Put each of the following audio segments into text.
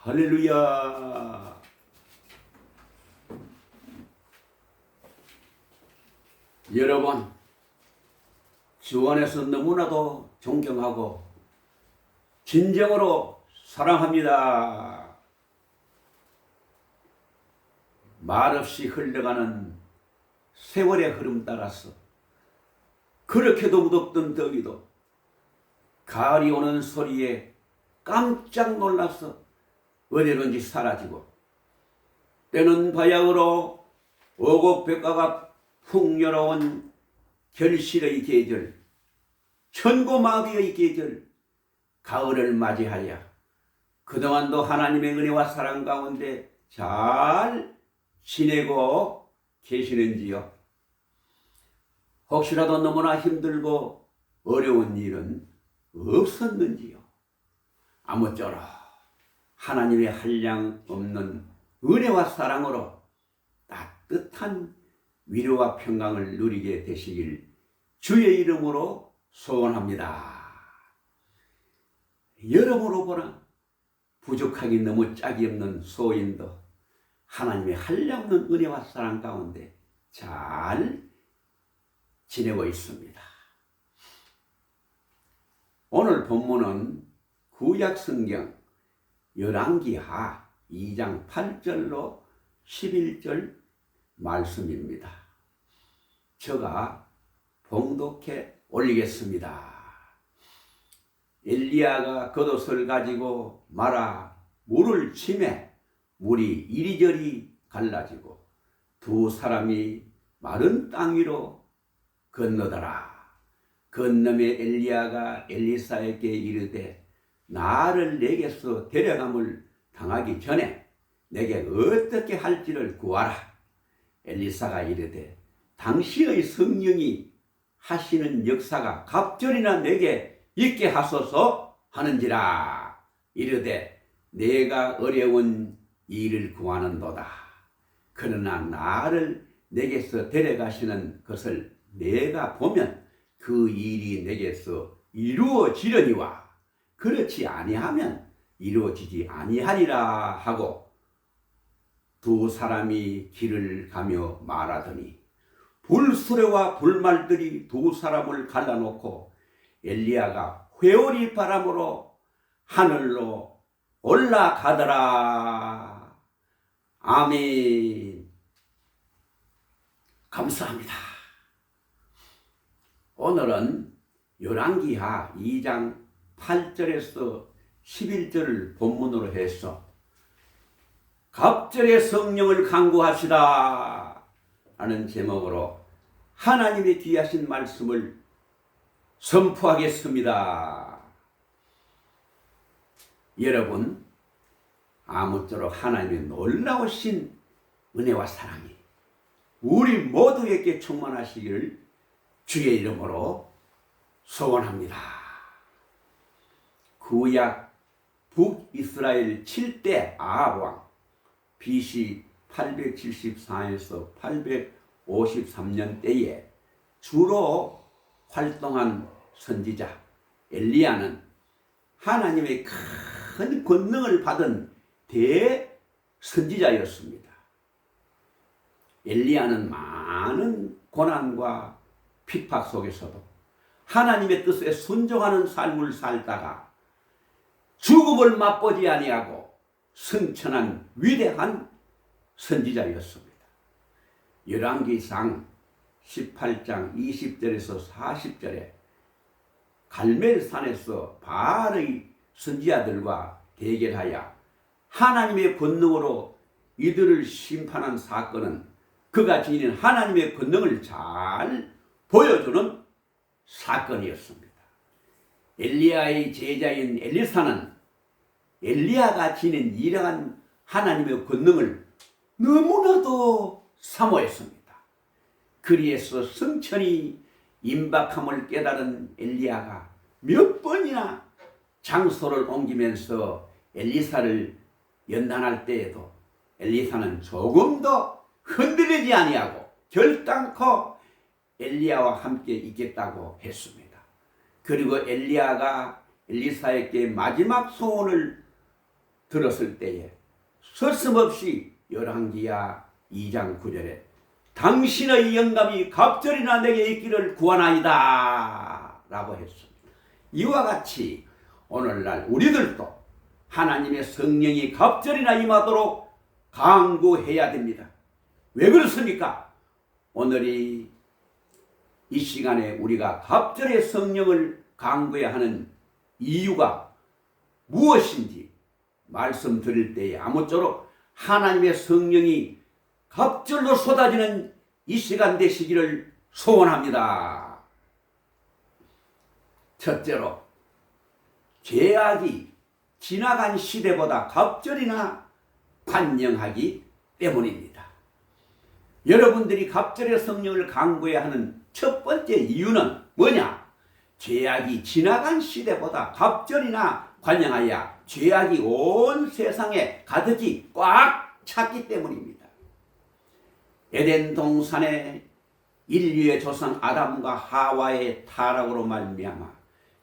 할렐루야. 여러분, 주 안에서 너무나도 존경하고 진정으로 사랑합니다. 말없이 흘러가는 세월의 흐름 따라서 그렇게도 무덥던 더위도 가을이 오는 소리에 깜짝 놀라서 어디론지 사라지고, 때는 바야흐로 오곡백과가 훅 열어온 결실의 계절, 천고마비의 계절, 가을을 맞이하여 그동안도 하나님의 은혜와 사랑 가운데 잘 지내고 계시는지요? 혹시라도 너무나 힘들고 어려운 일은 없었는지요? 아무쪼록 하나님의 한량 없는 은혜와 사랑으로 따뜻한 위로와 평강을 누리게 되시길 주의 이름으로 소원합니다. 여러모로 보나 부족하기 너무 짝이 없는 소인도 하나님의 한량 없는 은혜와 사랑 가운데 잘 지내고 있습니다. 오늘 본문은 구약성경 열왕기하 2장 8절로 11절 말씀입니다. 제가 봉독해 올리겠습니다. 엘리야가 겉옷을 가지고 말아 물을 치매 물이 이리저리 갈라지고 두 사람이 마른 땅 위로 건너더라. 건너매 엘리야가 엘리사에게 이르되 나를 내게서 데려감을 당하기 전에 내게 어떻게 할지를 구하라. 엘리사가 이르되 당신의 성령이 하시는 역사가 갑절이나 내게 있게 하소서 하는지라. 이르되 내가 어려운 일을 구하는도다. 그러나 나를 내게서 데려가시는 것을 내가 보면 그 일이 내게서 이루어지려니와 그렇지 아니하면 이루어지지 아니하리라 하고 두 사람이 길을 가며 말하더니 불수레와 불말들이 두 사람을 갈라놓고 엘리야가 회오리 바람으로 하늘로 올라가더라. 아멘. 감사합니다. 오늘은 열왕기하 2장 8절에서 11절을 본문으로 해서 갑절의 성령을 간구하시라 하는 제목으로 하나님의 귀하신 말씀을 선포하겠습니다. 여러분, 아무쪼록 하나님의 놀라우신 은혜와 사랑이 우리 모두에게 충만하시기를 주의 이름으로 소원합니다. 구약 북이스라엘 7대 아합왕 BC 874에서 853년 때에 주로 활동한 선지자 엘리야는 하나님의 큰 권능을 받은 대선지자였습니다. 엘리야는 많은 고난과 핍박 속에서도 하나님의 뜻에 순종하는 삶을 살다가 죽음을 맛보지 아니하고 승천한 위대한 선지자였습니다. 열왕기상 18장 20절에서 40절에 갈멜산에서 바알의 선지자들과 대결하여 하나님의 권능으로 이들을 심판한 사건은 그가 지닌 하나님의 권능을 잘 보여주는 사건이었습니다. 엘리야의 제자인 엘리사는 엘리야가 지닌 이러한 하나님의 권능을 너무나도 사모했습니다. 그리해서 성천이 임박함을 깨달은 엘리야가 몇 번이나 장소를 옮기면서 엘리사를 연단할 때에도 엘리사는 조금도 흔들리지 아니하고 결단코 엘리야와 함께 있겠다고 했습니다. 그리고 엘리야가 엘리사에게 마지막 소원을 들었을 때에 서슴없이 열왕기야 2장 9절에 당신의 영감이 갑절이나 내게 있기를 구하나이다 라고 했습니다. 이와 같이 오늘날 우리들도 하나님의 성령이 갑절이나 임하도록 강구해야 됩니다. 왜 그렇습니까? 오늘이 이 시간에 우리가 갑절의 성령을 강구해야 하는 이유가 무엇인지 말씀드릴 때에 아무쪼록 하나님의 성령이 갑절로 쏟아지는 이 시간 되시기를 소원합니다. 첫째로 죄악이 지나간 시대보다 갑절이나 관영하기 때문입니다. 여러분들이 갑절의 성령을 강구해야 하는 첫 번째 이유는 뭐냐? 죄악이 지나간 시대보다 갑절이나 관영하여 죄악이 온 세상에 가득히 꽉 찼기 때문입니다. 에덴 동산에 인류의 조상 아담과 하와의 타락으로 말미암아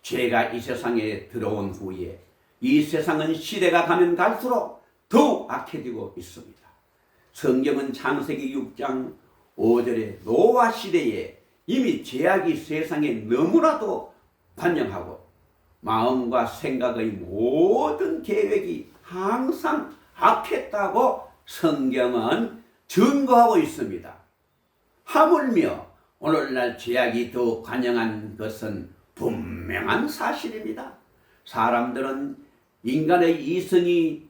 죄가 이 세상에 들어온 후에 이 세상은 시대가 가면 갈수록 더욱 악해지고 있습니다. 성경은 창세기 6장 5절에 노아 시대에 이미 죄악이 세상에 너무나도 관영하고 마음과 생각의 모든 계획이 항상 악했다고 성경은 증거하고 있습니다. 하물며 오늘날 죄악이 더 관영한 것은 분명한 사실입니다. 사람들은 인간의 이성이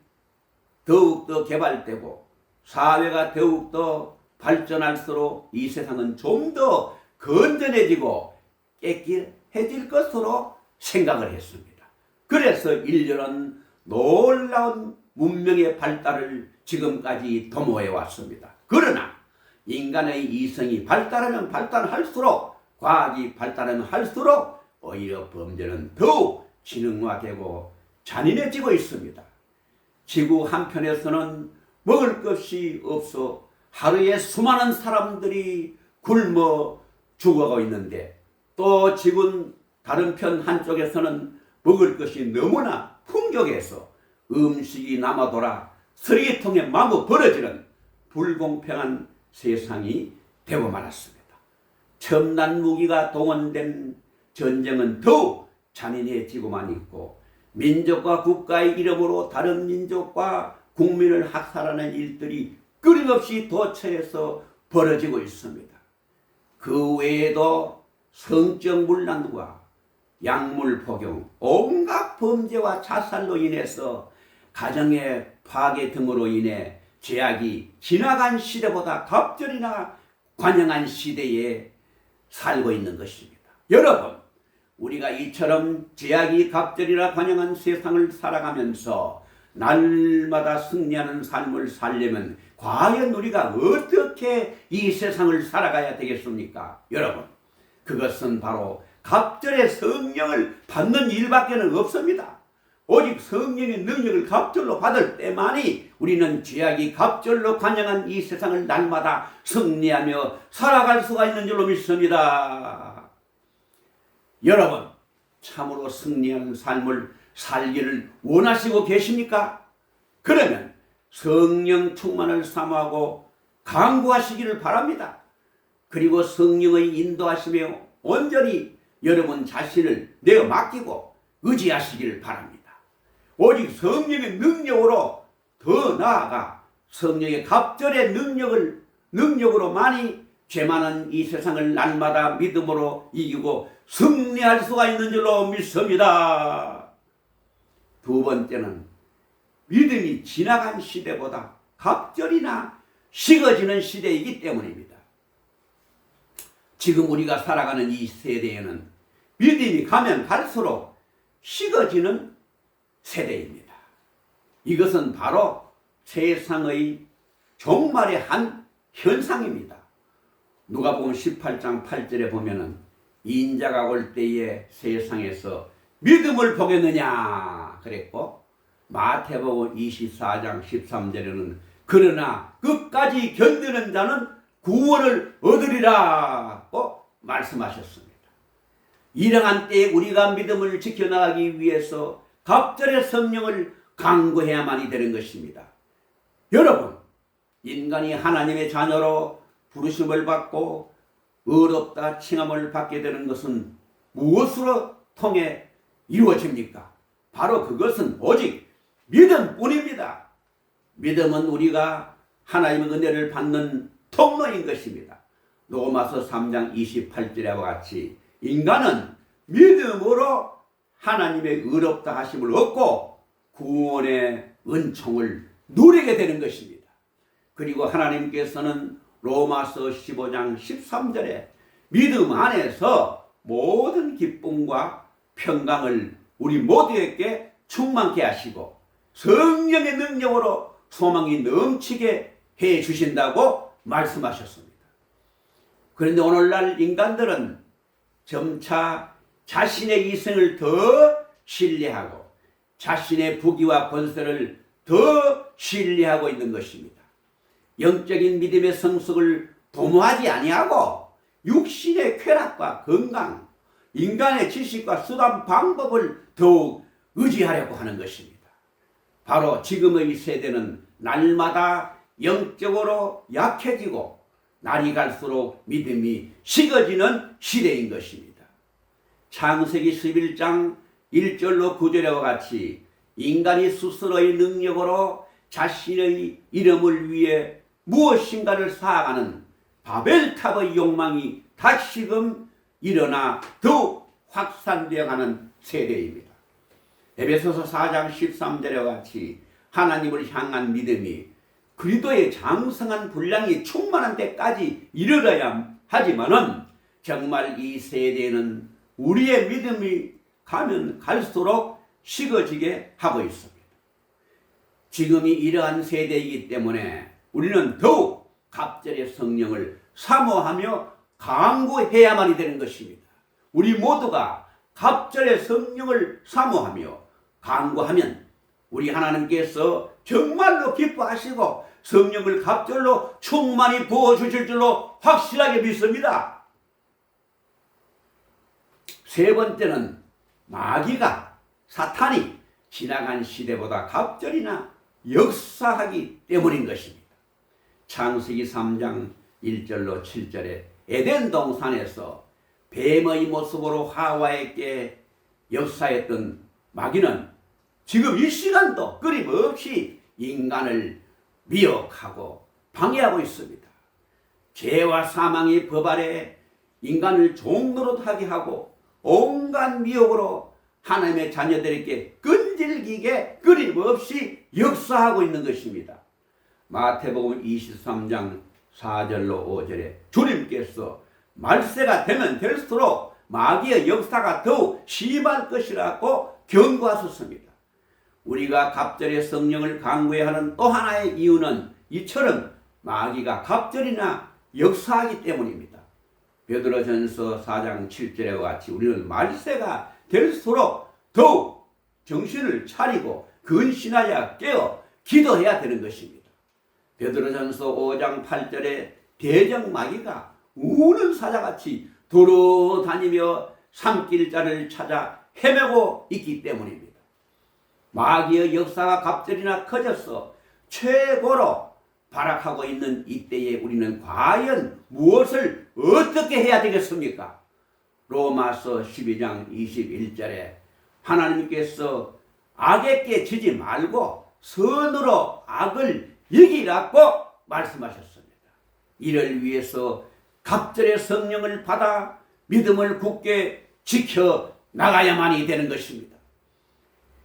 더욱더 개발되고 사회가 더욱더 발전할수록 이 세상은 좀 더 건전해지고 깨끗해질 것으로 생각을 했습니다. 그래서 인류는 놀라운 문명의 발달을 지금까지 도모해 왔습니다. 그러나 인간의 이성이 발달하면 발달할수록 과학이 발달하면 할수록 오히려 범죄는 더욱 지능화되고 잔인해지고 있습니다. 지구 한편에서는 먹을 것이 없어 하루에 수많은 사람들이 굶어 죽어가고 있는데 또 지구 다른 편 한쪽에서는 먹을 것이 너무나 풍족해서 음식이 남아돌아 쓰레기통에 마구 버려지는 불공평한 세상이 되고 말았습니다. 첨단 무기가 동원된 전쟁은 더욱 잔인해지고만 있고 민족과 국가의 이름으로 다른 민족과 국민을 학살하는 일들이 끊임없이 도처에서 벌어지고 있습니다. 그 외에도 성적 문란과 약물 복용, 온갖 범죄와 자살로 인해서 가정의 파괴 등으로 인해 죄악이 지나간 시대보다 갑절이나 관영한 시대에 살고 있는 것입니다. 여러분, 우리가 이처럼 죄악이 갑절이나 관영한 세상을 살아가면서 날마다 승리하는 삶을 살려면 과연 우리가 어떻게 이 세상을 살아가야 되겠습니까? 여러분, 그것은 바로 갑절의 성령을 받는 일밖에 없습니다. 오직 성령의 능력을 갑절로 받을 때만이 우리는 죄악이 갑절로 관영한 이 세상을 날마다 승리하며 살아갈 수가 있는 줄로 믿습니다. 여러분, 참으로 승리하는 삶을 살기를 원하시고 계십니까? 그러면 성령 충만을 사모하고 강구하시기를 바랍니다. 그리고 성령의 인도하시며 온전히 여러분 자신을 내어 맡기고 의지하시기를 바랍니다. 오직 성령의 능력으로 더 나아가 성령의 갑절의 능력으로 많이 죄 많은 이 세상을 날마다 믿음으로 이기고 승리할 수가 있는 줄로 믿습니다. 두 번째는 믿음이 지나간 시대보다 갑절이나 식어지는 시대이기 때문입니다. 지금 우리가 살아가는 이 세대에는 믿음이 가면 갈수록 식어지는 세대입니다. 이것은 바로 세상의 종말의 한 현상입니다. 누가복음 18장 8절에 보면은 인자가 올 때에 세상에서 믿음을 보겠느냐 그랬고, 마태복음 24장 13절에는 그러나 끝까지 견디는 자는 구원을 얻으리라고 말씀하셨습니다. 이러한 때에 우리가 믿음을 지켜나가기 위해서 갑절의 성령을 강구해야만이 되는 것입니다. 여러분, 인간이 하나님의 자녀로 부르심을 받고 의롭다 칭함을 받게 되는 것은 무엇으로 통해 이루어집니까? 바로 그것은 오직 믿음뿐입니다. 믿음은 우리가 하나님의 은혜를 받는 통로인 것입니다. 로마서 3장 28절과 같이 인간은 믿음으로 하나님의 의롭다 하심을 얻고 구원의 은총을 누리게 되는 것입니다. 그리고 하나님께서는 로마서 15장 13절에 믿음 안에서 모든 기쁨과 평강을 우리 모두에게 충만케 하시고 성령의 능력으로 소망이 넘치게 해 주신다고 말씀하셨습니다. 그런데 오늘날 인간들은 점차 자신의 이성을 더 신뢰하고 자신의 부귀와 권세를 더 신뢰하고 있는 것입니다. 영적인 믿음의 성숙을 도모하지 아니하고 육신의 쾌락과 건강, 인간의 지식과 수단 방법을 더욱 의지하려고 하는 것입니다. 바로 지금의 세대는 날마다 영적으로 약해지고 날이 갈수록 믿음이 식어지는 시대인 것입니다. 창세기 11장 1절로 9절과 같이 인간이 스스로의 능력으로 자신의 이름을 위해 무엇인가를 쌓아가는 바벨탑의 욕망이 다시금 일어나 더욱 확산되어 가는 세대입니다. 에베소서 4장 13절과 같이 하나님을 향한 믿음이 그리스도의 장성한 분량이 충만한 데까지 이르러야 하지만은 정말 이 세대는 우리의 믿음이 가면 갈수록 식어지게 하고 있습니다. 지금이 이러한 세대이기 때문에 우리는 더욱 갑절의 성령을 사모하며 강구해야만이 되는 것입니다. 우리 모두가 갑절의 성령을 사모하며 강구하면 우리 하나님께서 정말로 기뻐하시고 성령을 갑절로 충만히 부어주실 줄로 확실하게 믿습니다. 세 번째는 마귀가 사탄이 지나간 시대보다 갑절이나 역사하기 때문인 것입니다. 창세기 3장 1절로 7절에 에덴 동산에서 뱀의 모습으로 하와에게 역사했던 마귀는 지금 이 시간도 끊임없이 인간을 미혹하고 방해하고 있습니다. 죄와 사망의 법 아래 인간을 종노릇하게 하고 온갖 미혹으로 하나님의 자녀들에게 끈질기게 끊임없이 역사하고 있는 것입니다. 마태복음 23장 4절로 5절에 주님께서 말세가 되면 될수록 마귀의 역사가 더욱 심할 것이라고 경고하셨습니다. 우리가 갑절의 성령을 강구해야 하는 또 하나의 이유는 이처럼 마귀가 갑절이나 역사하기 때문입니다. 베드로전서 4장 7절과 같이 우리는 말세가 될수록 더욱 정신을 차리고 근신하여 깨어 기도해야 되는 것입니다. 베드로전서 5장 8절에 대적 마귀가 우는 사자같이 돌아다니며 삼킬 자를 찾아 헤매고 있기 때문입니다. 마귀의 역사가 갑절이나 커져서 최고로 발악하고 있는 이때에 우리는 과연 무엇을 어떻게 해야 되겠습니까? 로마서 12장 21절에 하나님께서 악에게 지지 말고 선으로 악을 이기라고 말씀하셨습니다. 이를 위해서 갑절의 성령을 받아 믿음을 굳게 지켜 나가야만이 되는 것입니다.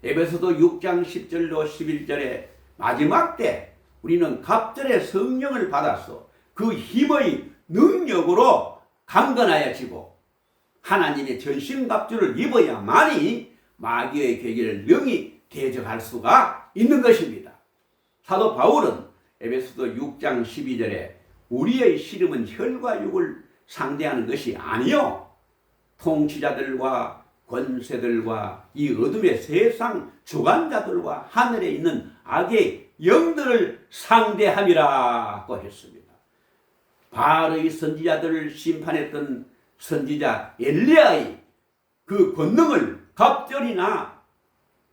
에베소서 6장 10절로 11절에 마지막 때 우리는 갑절의 성령을 받아서 그 힘의 능력으로 강건하여지고 하나님의 전신갑주를 입어야만이 마귀의 괴계를 능히 대적할 수가 있는 것입니다. 사도 바울은 에베소서 6장 12절에 우리의 씨름은 혈과 육을 상대하는 것이 아니요 통치자들과 권세들과 이 어둠의 세상 주관자들과 하늘에 있는 악의 영들을 상대함이라고 했습니다. 바알의 선지자들을 심판했던 선지자 엘리야의 그 권능을 갑절이나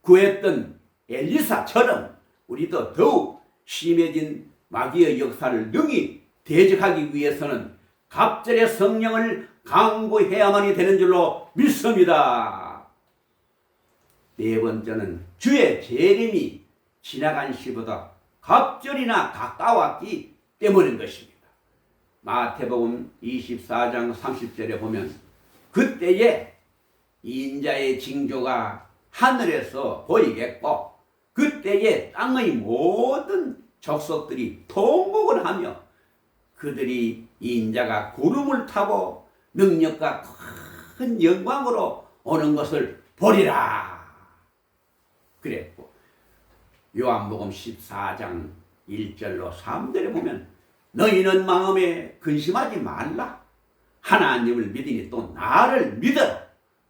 구했던 엘리사처럼 우리도 더욱 심해진 마귀의 역사를 능히 대적하기 위해서는 갑절의 성령을 강구해야만이 되는 줄로 믿습니다. 네 번째는 주의 재림이 지나간 시보다 갑절이나 가까웠기 때문인 것입니다. 마태복음 24장 30절에 보면 그때에 인자의 징조가 하늘에서 보이겠고 그때에 땅의 모든 족속들이 통곡을 하며 그들이 인자가 구름을 타고 능력과 큰 영광으로 오는 것을 보리라 그랬고, 요한복음 14장 1절로 3절에 보면 너희는 마음에 근심하지 말라. 하나님을 믿으니 또 나를 믿어라.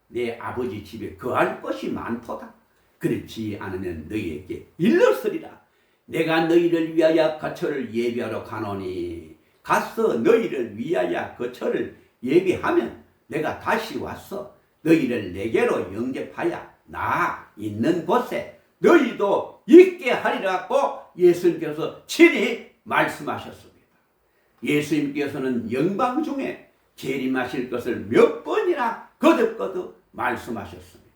내 아버지 집에 거할 것이 많도다. 그렇지 않으면 너희에게 일렀으리라. 내가 너희를 위하여 거처를 예비하러 가노니 가서 너희를 위하여 거처를 예비하면 내가 다시 와서 너희를 내게로 영접하여 나 있는 곳에 너희도 있게 하리라고 예수님께서 친히 말씀하셨습니다. 예수님께서는 영방 중에 재림하실 것을 몇 번이나 거듭거듭 말씀하셨습니다.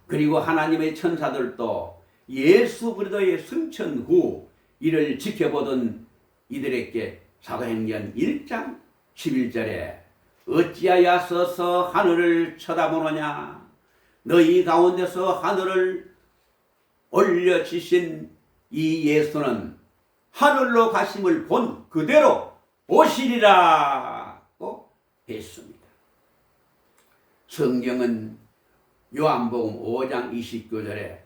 그리고 하나님의 천사들도 예수 그리스도의 승천 후 이를 지켜보던 이들에게 사도행전 1장 11절에 어찌하여 서서 하늘을 쳐다보느냐. 너희 가운데서 하늘을 올려지신 이 예수는 하늘로 가심을 본 그대로 오시리라고 했습니다. 성경은 요한복음 5장 29절에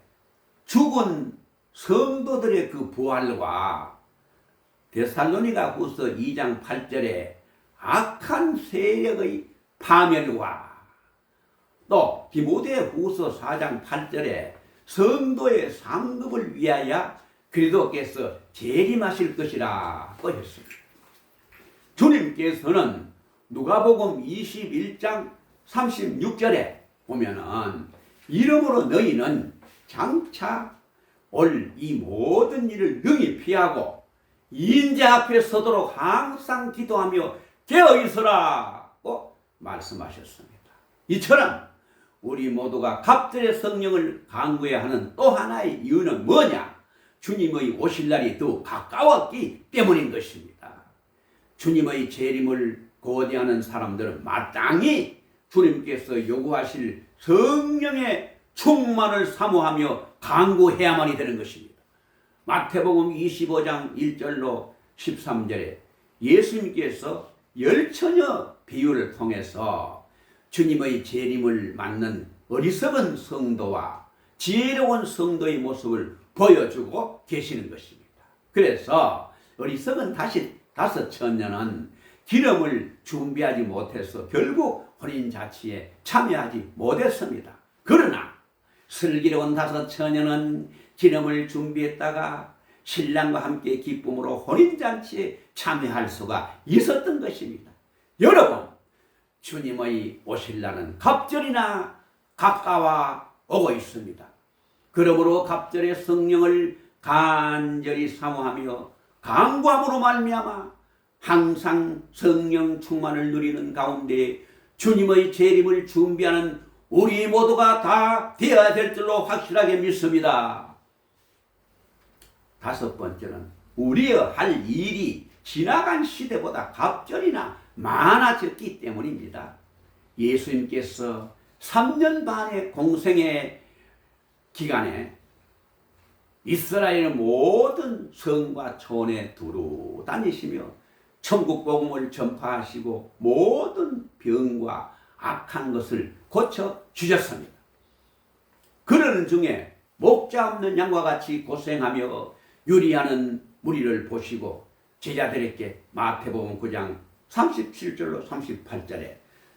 죽은 성도들의 그 부활과 데살로니가 후서 2장 8절에 악한 세력의 파멸과 또 디모데 후서 4장 8절에 성도의 상급을 위하여 그리스도께서 재림하실 것이라고 했습니다. 주님께서는 누가복음 21장 36절에 보면은 이러므로 너희는 장차 올 이 모든 일을 능히 피하고 인자 앞에 서도록 항상 기도하며 깨어있으라고 말씀하셨습니다. 이처럼 우리 모두가 갑절의 성령을 간구해야 하는 또 하나의 이유는 뭐냐? 주님의 오실 날이 더 가까웠기 때문인 것입니다. 주님의 재림을 고대하는 사람들은 마땅히 주님께서 요구하실 성령의 충만을 사모하며 간구해야만이 되는 것입니다. 마태복음 25장 1절로 13절에 예수님께서 열처녀 비유를 통해서 주님의 재림을 맞는 어리석은 성도와 지혜로운 성도의 모습을 보여주고 계시는 것입니다. 그래서 어리석은 다섯 처녀는 기름을 준비하지 못해서 결국 혼인잔치에 참여하지 못했습니다. 그러나 슬기로운 다섯 처녀는 기름을 준비했다가 신랑과 함께 기쁨으로 혼인잔치에 참여할 수가 있었던 것입니다. 여러분, 주님의 오실 날은 갑절이나 가까워 오고 있습니다. 그러므로 갑절의 성령을 간절히 사모하며 간구함으로 말미암아 항상 성령 충만을 누리는 가운데 주님의 재림을 준비하는 우리 모두가 다 되어야 될 줄로 확실하게 믿습니다. 다섯 번째는 우리의 할 일이 지나간 시대보다 갑절이나 많아졌기 때문입니다. 예수님께서 3년 반의 공생의 기간에 이스라엘의 모든 성과 촌에 두루 다니시며 천국 복음을 전파하시고 모든 병과 악한 것을 고쳐 주셨습니다. 그러는 중에 목자 없는 양과 같이 고생하며 유리하는 무리를 보시고 제자들에게 마태복음 9장 37절로 38절에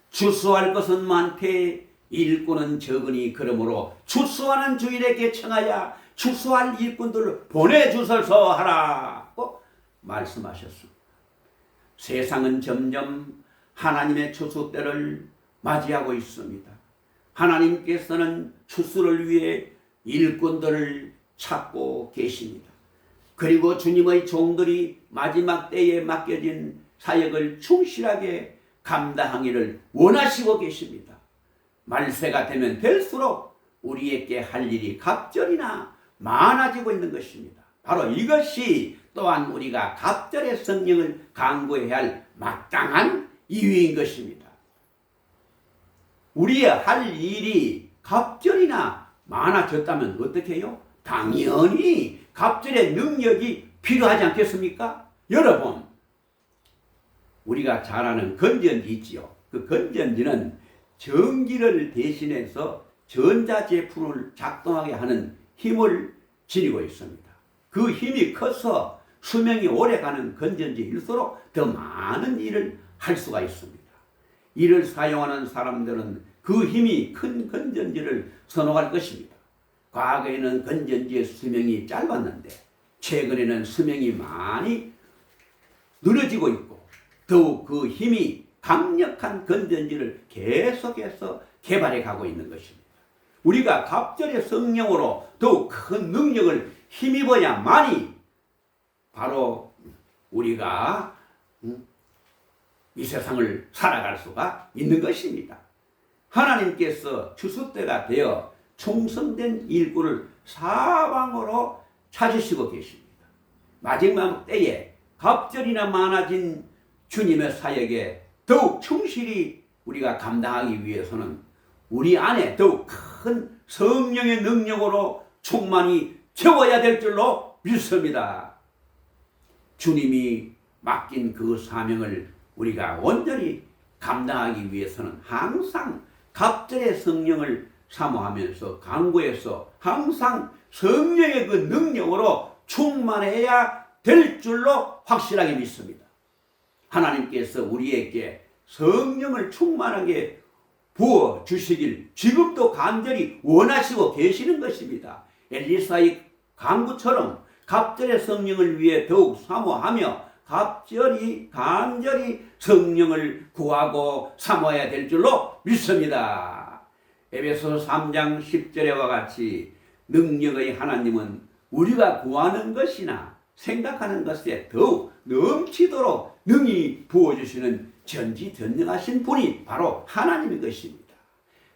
추수할 것은 많되 일꾼은 적으니 그러므로 추수하는 주일에게 청하여 추수할 일꾼들을 보내주소서 하라고 말씀하셨습니다. 세상은 점점 하나님의 추수 때를 맞이하고 있습니다. 하나님께서는 추수를 위해 일꾼들을 찾고 계십니다. 그리고 주님의 종들이 마지막 때에 맡겨진 사역을 충실하게 감당하기를 원하시고 계십니다. 말세가 되면 될수록 우리에게 할 일이 갑절이나 많아지고 있는 것입니다. 바로 이것이 또한 우리가 갑절의 성령을 강구해야 할 마땅한 이유인 것입니다. 우리의 할 일이 갑절이나 많아졌다면 어떻게 해요? 당연히 갑절의 능력이 필요하지 않겠습니까? 여러분, 우리가 잘 아는 건전지 있지요. 그 건전지는 전기를 대신해서 전자제품을 작동하게 하는 힘을 지니고 있습니다. 그 힘이 커서 수명이 오래가는 건전지일수록 더 많은 일을 할 수가 있습니다. 이를 사용하는 사람들은 그 힘이 큰 건전지를 선호할 것입니다. 과거에는 건전지의 수명이 짧았는데 최근에는 수명이 많이 늘어지고 있고 더욱 그 힘이 강력한 건전지를 계속해서 개발해 가고 있는 것입니다. 우리가 갑절의 성령으로 더욱 큰 능력을 힘입어야만이 바로 우리가 이 세상을 살아갈 수가 있는 것입니다. 하나님께서 추수때가 되어 충성된 일꾼을 사방으로 찾으시고 계십니다. 마지막 때에 갑절이나 많아진 주님의 사역에 더욱 충실히 우리가 감당하기 위해서는 우리 안에 더욱 큰 성령의 능력으로 충만히 채워야 될 줄로 믿습니다. 주님이 맡긴 그 사명을 우리가 온전히 감당하기 위해서는 항상 갑절의 성령을 사모하면서 간구해서 항상 성령의 그 능력으로 충만해야 될 줄로 확실하게 믿습니다. 하나님께서 우리에게 성령을 충만하게 부어 주시길 지금도 간절히 원하시고 계시는 것입니다. 엘리사의 간구처럼 갑절의 성령을 위해 더욱 사모하며 간절히 성령을 구하고 사모해야 될 줄로 믿습니다. 에베소서 3장 10절에와 같이 능력의 하나님은 우리가 구하는 것이나 생각하는 것에 더욱 넘치도록 능히 부어주시는 전지전능하신 분이 바로 하나님인 것입니다.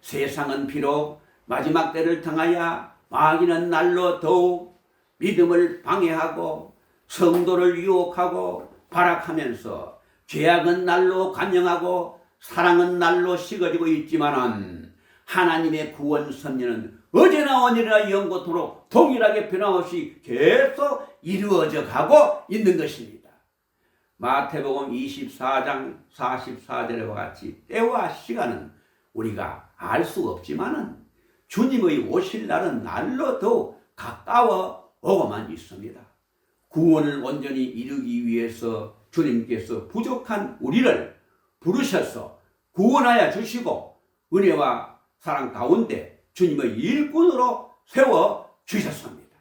세상은 비록 마지막 때를 당하여 마귀는 날로 더욱 믿음을 방해하고 성도를 유혹하고 발악하면서 죄악은 날로 간영하고 사랑은 날로 식어지고 있지만은 하나님의 구원 섭리는 어제나 오늘이나 영원토록 동일하게 변함없이 계속 이루어져 가고 있는 것입니다. 마태복음 24장 44절과 같이 때와 시간은 우리가 알 수 없지만은 주님의 오실 날은 날로 더욱 가까워 오고만 있습니다. 구원을 온전히 이루기 위해서 주님께서 부족한 우리를 부르셔서 구원하여 주시고 은혜와 사랑 가운데 주님의 일꾼으로 세워주셨습니다.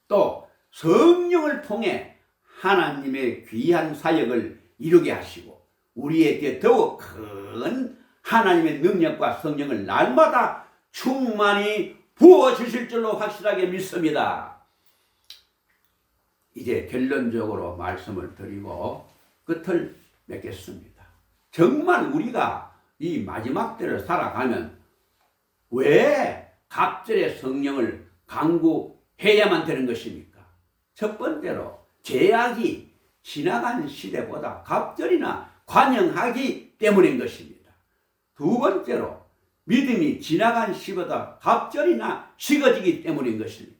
또 성령을 통해 하나님의 귀한 사역을 이루게 하시고 우리에게 더욱 큰 하나님의 능력과 성령을 날마다 충만히 부어주실 줄로 확실하게 믿습니다. 이제 결론적으로 말씀을 드리고 끝을 맺겠습니다. 정말 우리가 이 마지막 때를 살아가면 왜 갑절의 성령을 강구해야만 되는 것입니까? 첫 번째로 죄악이 지나간 시대보다 갑절이나 관영하기 때문인 것입니다. 두 번째로 믿음이 지나간 시보다 갑절이나 식어지기 때문인 것입니다.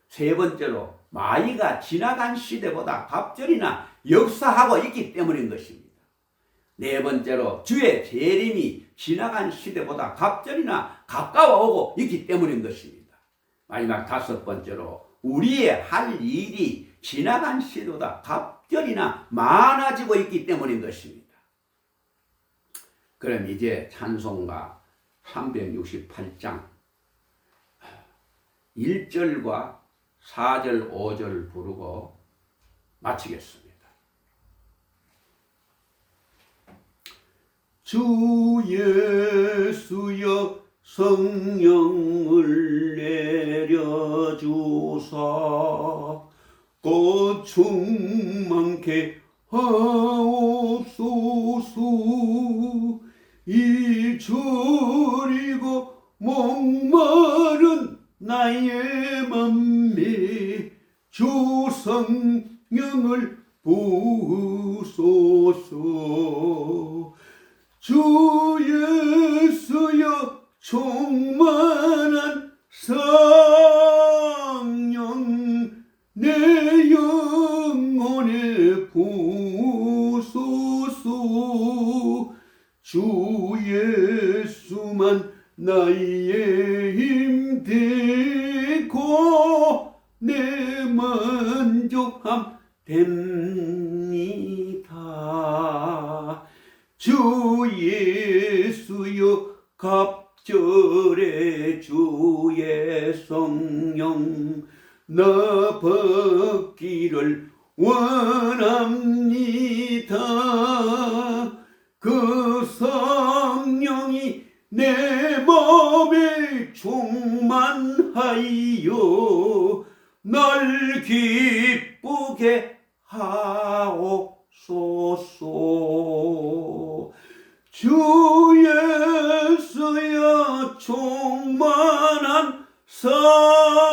세 번째로 마귀가 지나간 시대보다 갑절이나 역사하고 있기 때문인 것입니다. 네 번째로 주의 재림이 지나간 시대보다 갑절이나 가까워오고 있기 때문인 것입니다. 마지막 다섯 번째로 우리의 할 일이 지나간 시대보다 갑절이나 많아지고 있기 때문인 것입니다. 그럼 이제 찬송가 368장 1절과 4절, 5절 부르고 마치겠습니다. 주 예수여 성령을 내려주사 곧 충만케 하옵소서. 이 저리고 목마른 나의 맘에 주 성령을 부소서. 주 예수여 충만한 성령 내 영혼에 부소서. 주 예수만 나의 힘 되고 내 만족함 됩니다. 주 예수여 갑절에 주의 성령 나 받기를 원합니다. 그 성령이 내 몸에 충만하여 날 기쁘게 하옵소서. 주 예수여 충만한 성령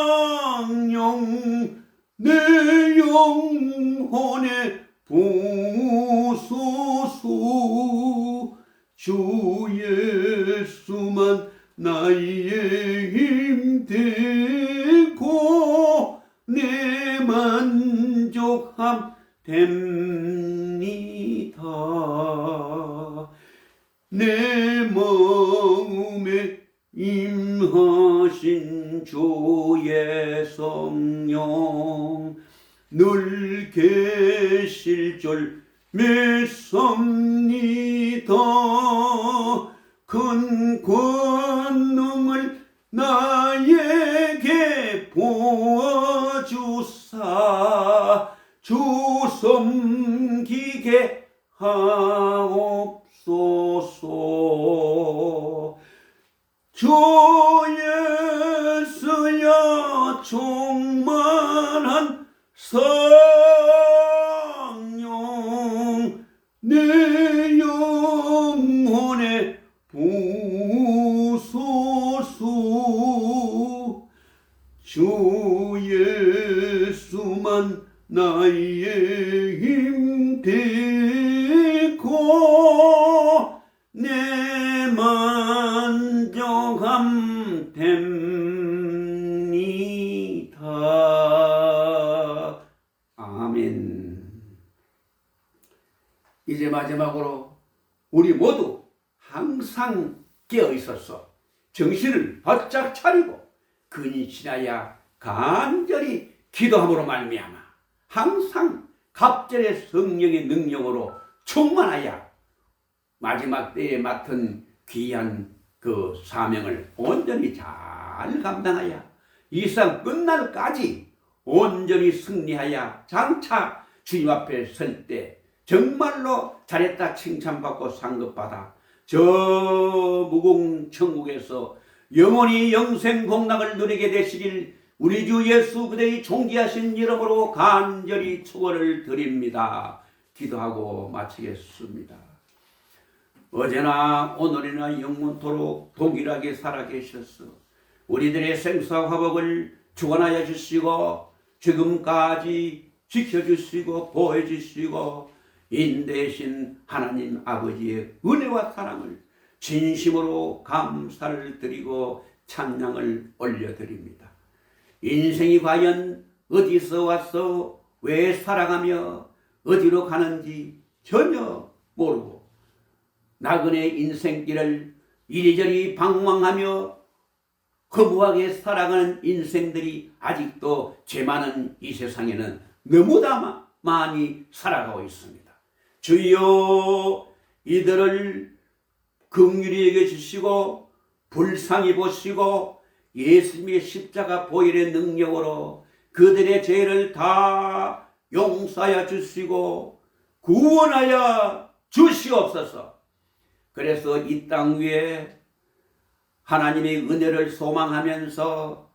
내 영혼에 부소서. 주 예수만 나의 힘 되고 내 만족함 됩니다. 내 마음에 임하신 주의 성령 늘 계실 줄 믿습니다. 큰 권능을 나에게 부어주사 주 섬기게 하옵소서. 주 예수여 충만한 성령 내 영혼에 부소서. 주 예수만 나의 힘 되고 내 만족함 됩니다. 아멘. 이제 마지막으로 우리 모두 항상 깨어 있어서 정신을 바짝 차리고 근신하여 간절히 기도함으로 말미암아 항상 갑절의 성령의 능력으로 충만하여 마지막 때에 맡은 귀한 그 사명을 온전히 잘 감당하여 이 세상 끝날까지 온전히 승리하여 장차 주님 앞에 설 때 정말로 잘했다 칭찬받고 상급받아 저 무궁천국에서 영원히 영생복락을 누리게 되시길 우리 주 예수 그대의 존귀하신 이름으로 간절히 축원을 드립니다. 기도하고 마치겠습니다. 어제나 오늘이나 영원토록 동일하게 살아계셔서 우리들의 생사 화복을 주관하여 주시고 지금까지 지켜주시고 보호해주시고 인대신 하나님 아버지의 은혜와 사랑을 진심으로 감사를 드리고 찬양을 올려드립니다. 인생이 과연 어디서 와서 왜 살아가며 어디로 가는지 전혀 모르고 나그네 인생길을 이리저리 방황하며 허무하게 살아가는 인생들이 아직도 죄 많은 이 세상에는 너무나 많이 살아가고 있습니다. 주여 이들을 긍휼히 여겨주시고 불쌍히 보시고 예수님의 십자가 보혈의 능력으로 그들의 죄를 다 용서하여 주시고 구원하여 주시옵소서. 그래서 이 땅 위에 하나님의 은혜를 소망하면서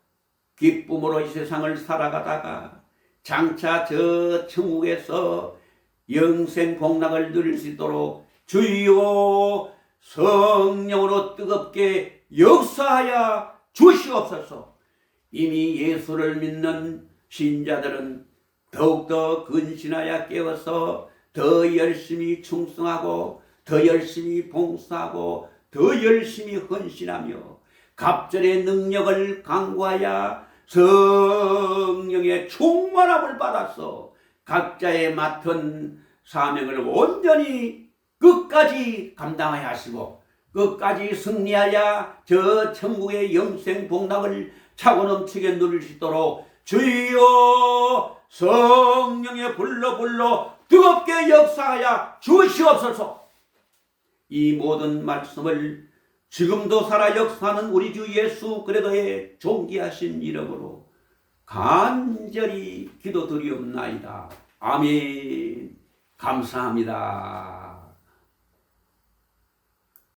기쁨으로 이 세상을 살아가다가 장차 저 천국에서 영생 복락을 누릴 수 있도록 주여 성령으로 뜨겁게 역사하여 주시옵소서. 이미 예수를 믿는 신자들은 더욱더 근신하여 깨어서 더 열심히 충성하고 더 열심히 봉사하고 더 열심히 헌신하며 갑절의 능력을 강구하여 성령의 충만함을 받아서 각자의 맡은 사명을 온전히 끝까지 감당하여 하시고 끝까지 승리하여 저 천국의 영생 복락을 차고 넘치게 누릴 수 있도록 주여 성령의 불러 뜨겁게 역사하여 주시옵소서. 이 모든 말씀을 지금도 살아 역사하는 우리 주 예수 그리스도의 존귀하신 이름으로 간절히 기도드리옵나이다. 아멘. 감사합니다.